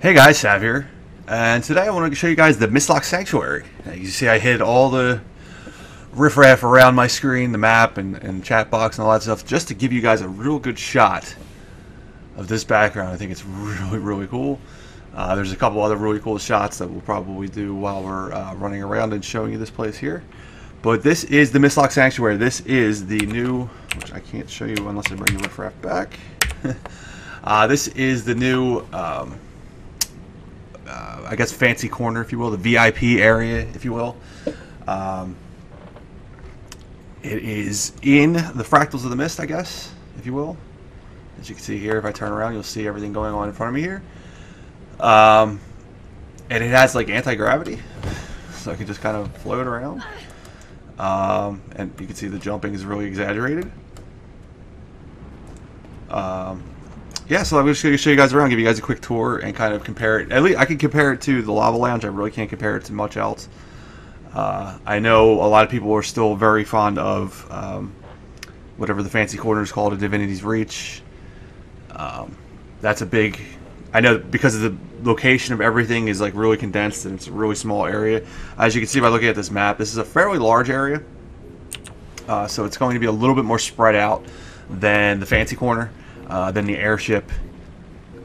Hey guys, Sav here, and today I want to show you guys the Mistlock Sanctuary. You can see I hid all the riffraff around my screen, the map and chat box and all that stuff, just to give you guys a real good shot of this background. I think it's really cool. There's a couple other really cool shots that we'll probably do while we're running around and showing you this place here. But this is the Mistlock Sanctuary. This is the new, which I can't show you unless I bring the riffraff back. This is the new I guess fancy corner, if you will, the VIP area, if you will. It is in the Fractals of the Mist, I guess, if you will. As you can see here, if I turn around, you'll see everything going on in front of me here. And it has like anti-gravity, so I can just kind of float around. And you can see the jumping is really exaggerated. Yeah, so I'm just going to show you guys around, give you guys a quick tour, and kind of compare it. At least I can compare it to the Lava Lounge. I really can't compare it to much else. I know a lot of people are still very fond of whatever the fancy corner is called, a Divinity's Reach. That's a big... I know because of the location of everything is like really condensed, and it's a really small area. As you can see by looking at this map, this is a fairly large area. So it's going to be a little bit more spread out than the fancy corner. Than the airship.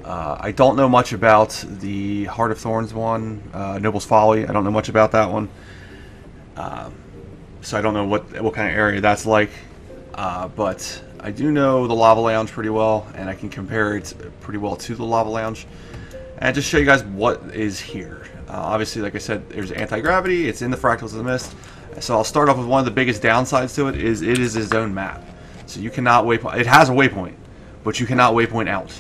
I don't know much about the Heart of Thorns one, Noble's Folly. I don't know much about that one, so I don't know what kind of area that's like. But I do know the Lava Lounge pretty well, and I can compare it pretty well to the Lava Lounge, and just show you guys what is here. Obviously, like I said, there's anti-gravity. It's in the Fractals of the Mist. So I'll start off with one of the biggest downsides to it is its own map. So you cannot waypoint. It has a waypoint, but you cannot waypoint out.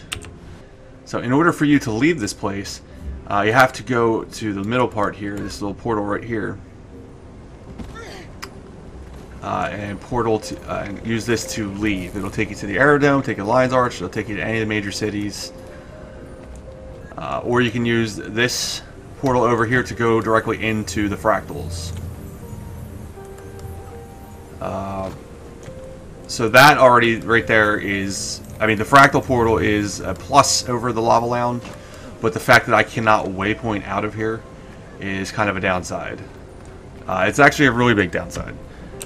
So in order for you to leave this place, you have to go to the middle part here, this little portal right here, and and use this to leave. It'll take you to the Aerodome, take you to Lion's Arch, it'll take you to any of the major cities. Or you can use this portal over here to go directly into the Fractals. So that already right there is, I mean, the Fractal portal is a plus over the Lava Lounge, but the fact that I cannot waypoint out of here is kind of a downside. It's actually a really big downside.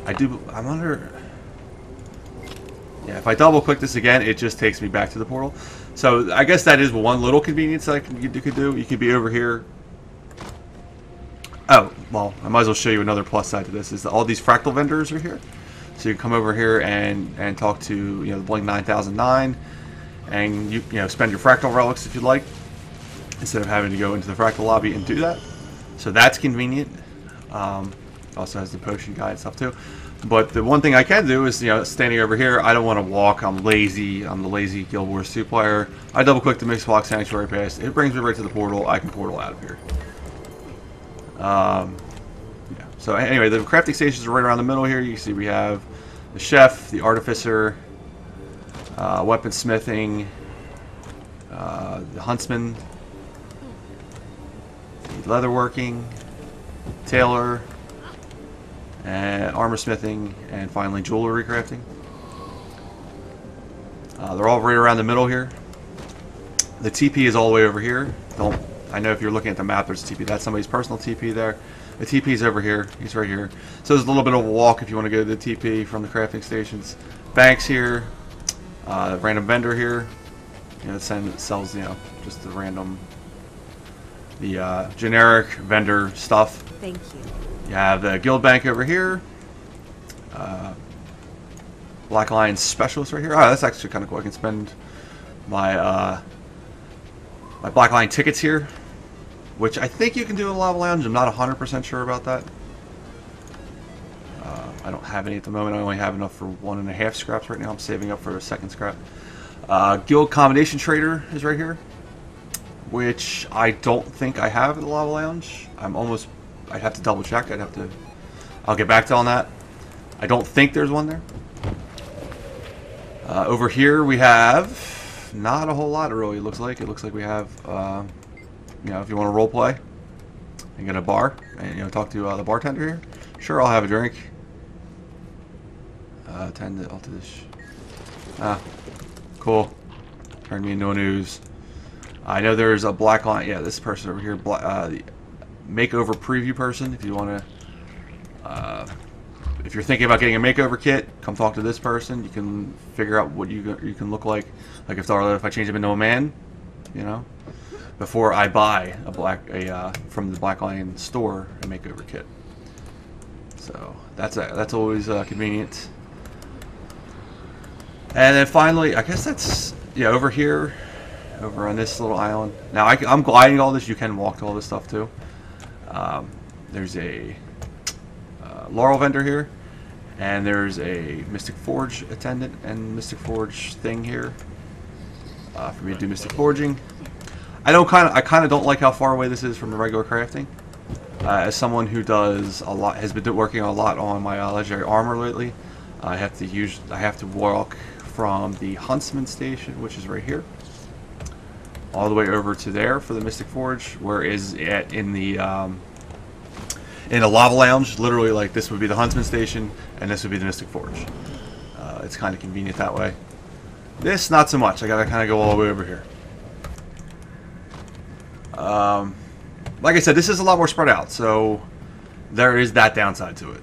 I'm under... Yeah, if I double click this again, it just takes me back to the portal. So I guess that is one little convenience that you could do. You could be over here. Oh, well, I might as well show you another plus side to this, is that all these Fractal vendors are here. So you can come over here and talk to the Blink 9009, and you spend your Fractal relics if you'd like, instead of having to go into the Fractal lobby and do that. So that's convenient. Also has the potion guide and stuff too. But the one thing I can do is standing over here. I don't want to walk. I'm lazy. I'm the lazy Guild Wars 2 player. I double click the Mistlock Sanctuary Pass. It brings me right to the portal. I can portal out of here. Yeah. So anyway, the crafting stations are right around the middle here. You can see we have the chef, the artificer, weaponsmithing, the huntsman, the leatherworking, tailor, and armor smithing, and finally jewelry crafting. They're all right around the middle here. The TP is all the way over here. I know if you're looking at the map, there's a TP. That's somebody's personal TP there. The TP is over here. He's right here. So there's a little bit of a walk if you want to go to the TP from the crafting stations. Banks here. Random vendor here. It sells just the random, generic vendor stuff. Thank you. You have the guild bank over here. Black Lion specialist right here. Oh, that's actually kind of cool. I can spend my my Black Lion tickets here, which I think you can do in Lava Lounge. I'm not 100% sure about that. I don't have any at the moment. I only have enough for 1.5 scraps right now. I'm saving up for a second scrap. Guild Combination Trader is right here, which I don't think I have in the Lava Lounge. I'd have to double check. I'll get back to on that. I don't think there's one there. Over here we have not a whole lot, it really looks like. It looks like we have, if you want to role play and get a bar and talk to the bartender here. Sure, I'll have a drink. I'll do this. Ah, cool. Turned me into a news. I know there's a black line. Yeah, this person over here, the makeover preview person. If you want to, if you're thinking about getting a makeover kit, come talk to this person. You can figure out what you can look like. Like if I change him into a man, you know, before I buy from the Black Lion store a makeover kit. So that's always convenient. And then finally, I guess that's over here. Over on this little island. Now I'm gliding all this. You can walk to all this stuff too. There's a Laurel vendor here, and there's a Mystic Forge attendant and Mystic Forge thing here for me to do Mystic Forging. I kind of don't like how far away this is from the regular crafting. As someone who does a lot, has been working a lot on my legendary armor lately, I have to walk from the Huntsman station, which is right here, all the way over to there for the Mystic Forge, where is in the Lava Lounge. Literally, like, this would be the Huntsman station, and this would be the Mystic Forge. It's kind of convenient that way. This, not so much. I gotta kind of go all the way over here. Like I said, this is a lot more spread out, so there is that downside to it.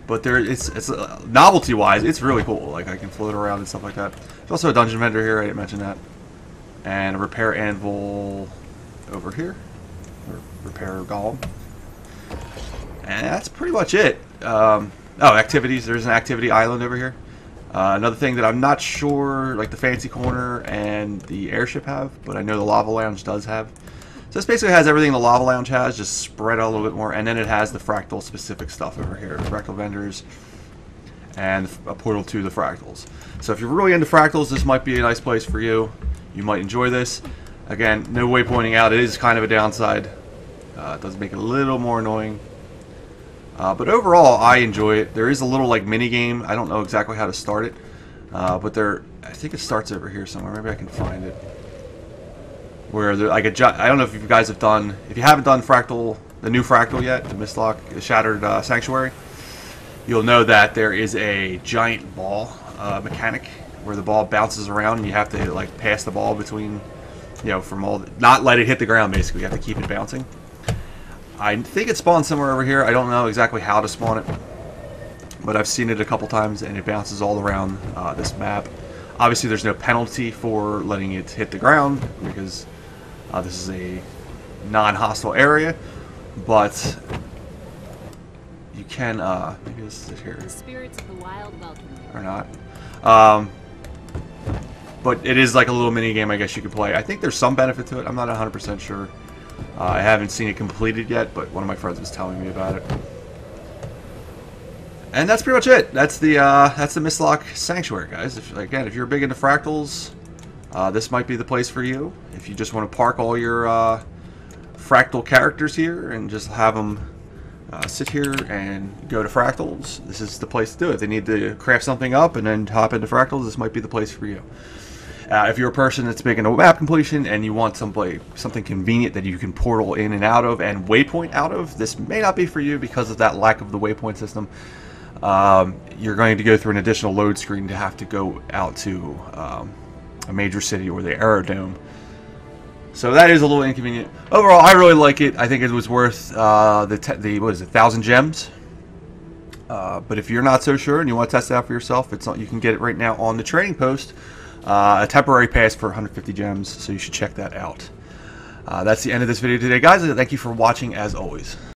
But it's novelty-wise, it's really cool. Like, I can float around and stuff like that. There's also a dungeon vendor here. I didn't mention that. And a repair anvil over here, or repair golem, and that's pretty much it. Oh, activities. There's an activity island over here. Another thing that I'm not sure, like the Fancy Corner and the airship have, but I know the Lava Lounge does have. So this basically has everything the Lava Lounge has, just spread out a little bit more, and then it has the fractal specific stuff over here, fractal vendors, and a portal to the fractals. So if you're really into fractals, this might be a nice place for you. You might enjoy this. Again, no way pointing out, it is kind of a downside. It does make it a little more annoying. But overall, I enjoy it. There is a little like mini game. I don't know exactly how to start it. But I think it starts over here somewhere. Maybe I can find it. Where like I don't know if you guys have done, if you haven't done the new Fractal yet, the Mistlock, the Shattered Sanctuary, you'll know that there is a giant ball mechanic where the ball bounces around and you have to like pass the ball between, not let it hit the ground. Basically, you have to keep it bouncing. I think it spawns somewhere over here. I don't know exactly how to spawn it, but I've seen it a couple times and it bounces all around this map. Obviously, there's no penalty for letting it hit the ground because this is a non-hostile area, but you can maybe this is here. Spirits of the wild welcome you. Or not. But it is like a little mini game, I guess you could play. I think there's some benefit to it. I'm not 100% sure. I haven't seen it completed yet, but one of my friends was telling me about it. And that's pretty much it. That's the Mistlock Sanctuary, guys. If you're big into fractals, this might be the place for you. If you just want to park all your fractal characters here and just have them sit here and go to fractals, this is the place to do it. They need to craft something up and then hop into fractals, this might be the place for you. If you're a person that's big into map completion and you want something convenient that you can portal in and out of and waypoint out of, this may not be for you because of that lack of the waypoint system. You're going to go through an additional load screen to have to go out to a major city or the aerodome. So that is a little inconvenient. Overall, I really like it. I think it was worth what is it, 1,000 gems. But if you're not so sure and you want to test it out for yourself, you can get it right now on the trading post. A temporary pass for 150 gems, so you should check that out. That's the end of this video today, guys. Thank you for watching, as always.